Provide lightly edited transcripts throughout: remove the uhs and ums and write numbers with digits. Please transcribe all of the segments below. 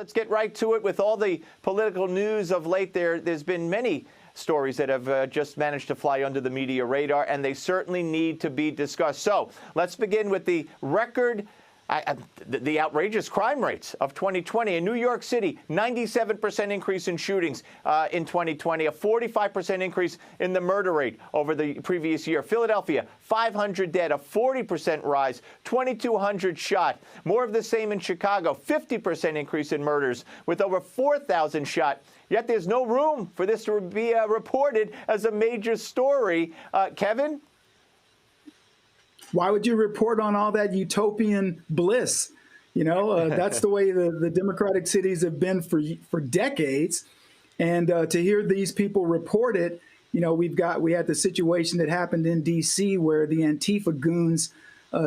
Let's get right to it with all the political news of late. There's been many stories that have just managed to fly under the media radar, and they certainly need to be discussed. So let's begin with the record, the outrageous crime rates of 2020. In New York City, 97% increase in shootings in 2020, a 45% increase in the murder rate over the previous year. Philadelphia, 500 dead, a 40% rise, 2,200 shot. More of the same in Chicago, 50% increase in murders with over 4,000 shot. Yet there's no room for this to be reported as a major story. Kevin? Why would you report on all that utopian bliss? You know, that's the way the democratic cities have been for decades. And to hear these people report it, you know, we had the situation that happened in D.C. where the Antifa goons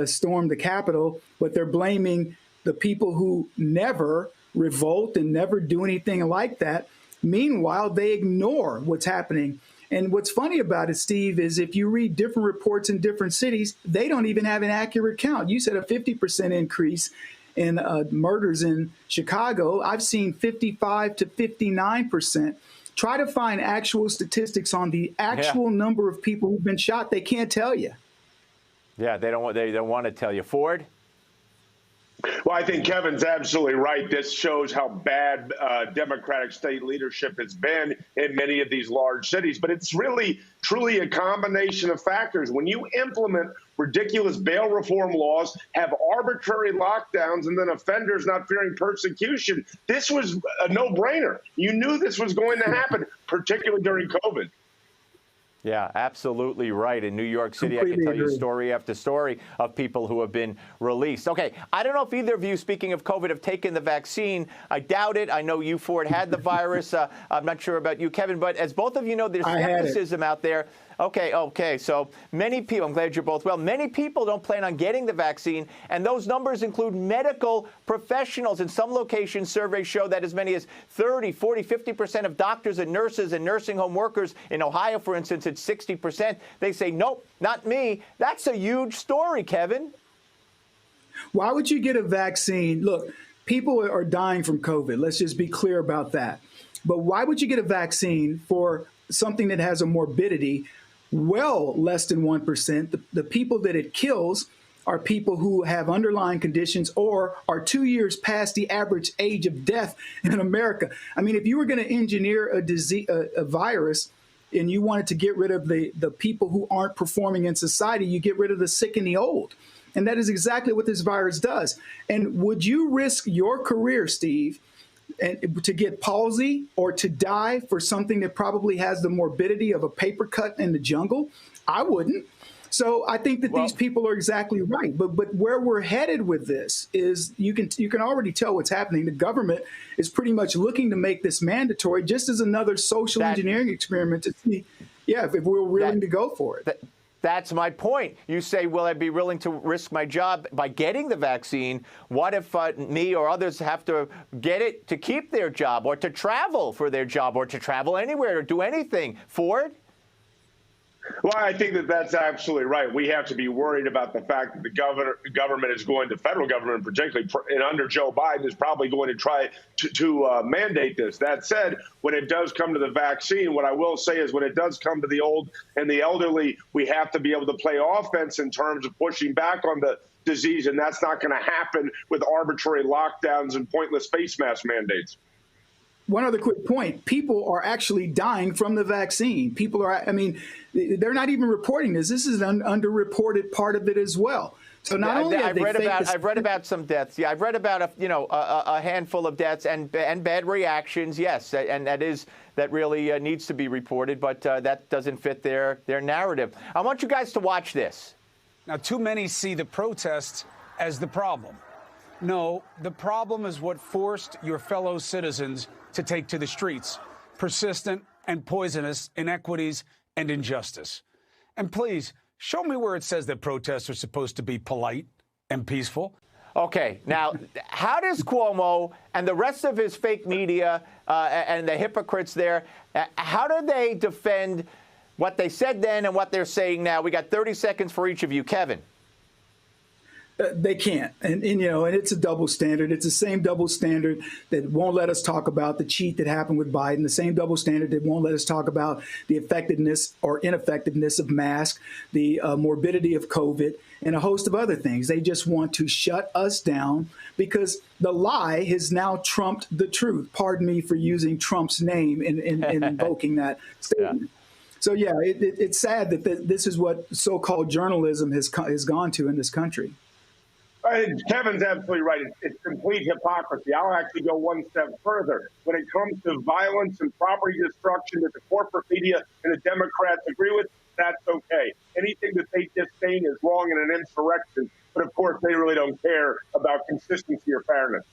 stormed the Capitol, but they're blaming the people who never revolt and never do anything like that. Meanwhile, they ignore what's happening. And what's funny about it, Steve, is if you read different reports in different cities, they don't even have an accurate count. You said a 50% increase in murders in Chicago. I've seen 55 to 59%. Try to find actual statistics on the actual number of people who've been shot. They can't tell you. Yeah, they don't want to tell you. Ford? Well, I think Kevin's absolutely right. This shows how bad Democratic state leadership has been in many of these large cities. But it's really, truly a combination of factors. When you implement ridiculous bail reform laws, have arbitrary lockdowns, and then offenders not fearing persecution, this was a no-brainer. You knew this was going to happen, particularly during COVID. Yeah, absolutely right. In New York City, I can tell you story after story of people who have been released. Okay, I don't know if either of you, speaking of COVID, have taken the vaccine. I doubt it. I know you, Ford, had the virus. I'm not sure about you, Kevin, but as both of you know, there's skepticism out there. Okay. So many people, I'm glad you're both well. Many people don't plan on getting the vaccine, and those numbers include medical professionals. In some locations, surveys show that as many as 30, 40, 50% of doctors and nurses and nursing home workers, in Ohio, for instance, it's 60%. They say, nope, not me. That's a huge story, Kevin. Why would you get a vaccine? Look, people are dying from COVID. Let's just be clear about that. But why would you get a vaccine for something that has a morbidity well less than 1%. The people that it kills are people who have underlying conditions or are 2 years past the average age of death in America. I mean, if you were going to engineer a virus and you wanted to get rid of the people who aren't performing in society, you get rid of the sick and the old. And that is exactly what this virus does. And would you risk your career, Steve, and to get palsy or to die for something that probably has the morbidity of a paper cut in the jungle? I wouldn't. So I think that these people are exactly right. But where we're headed with this is you can already tell what's happening. The government is pretty much looking to make this mandatory just as another social engineering experiment to see, if we're willing to go for it. That's my point. You say, will I be willing to risk my job by getting the vaccine? What if me or others have to get it to keep their job or to travel for their job or to travel anywhere or do anything? Ford? Well, I think that's absolutely right. We have to be worried about the fact that the government is going to, federal government particularly, and under Joe Biden, is probably going to try to mandate this. That said, when it does come to the vaccine, what I will say is when it does come to the old and the elderly, we have to be able to play offense in terms of pushing back on the disease, and that's not going to happen with arbitrary lockdowns and pointless face mask mandates. One other quick point. People are actually dying from the vaccine. People are, I mean, they're not even reporting this. This is an underreported part of it as well. So not only have I've read about some deaths. Yeah, I've read about a handful of deaths and bad reactions. Yes, and that really needs to be reported, but that doesn't fit their narrative. I want you guys to watch this. Now, too many see the protests as the problem. No, the problem is what forced your fellow citizens to take to the streets: persistent and poisonous inequities and injustice. And please, show me where it says that protests are supposed to be polite and peaceful. Okay, now, how does Cuomo and the rest of his fake media and the hypocrites there, how do they defend what they said then and what they're saying now? We got 30 seconds for each of you. Kevin. They can't. And, you know, and it's a double standard. It's the same double standard that won't let us talk about the cheat that happened with Biden, the same double standard that won't let us talk about the effectiveness or ineffectiveness of masks, the morbidity of COVID, and a host of other things. They just want to shut us down because the lie has now trumped the truth. Pardon me for using Trump's name in invoking that statement. Yeah. So, yeah, it's sad that this is what so-called journalism has gone to in this country. Kevin's absolutely right. It's complete hypocrisy. I'll actually go one step further. When it comes to violence and property destruction that the corporate media and the Democrats agree with, that's okay. Anything that they disdain is wrong and an insurrection. But, of course, they really don't care about consistency or fairness.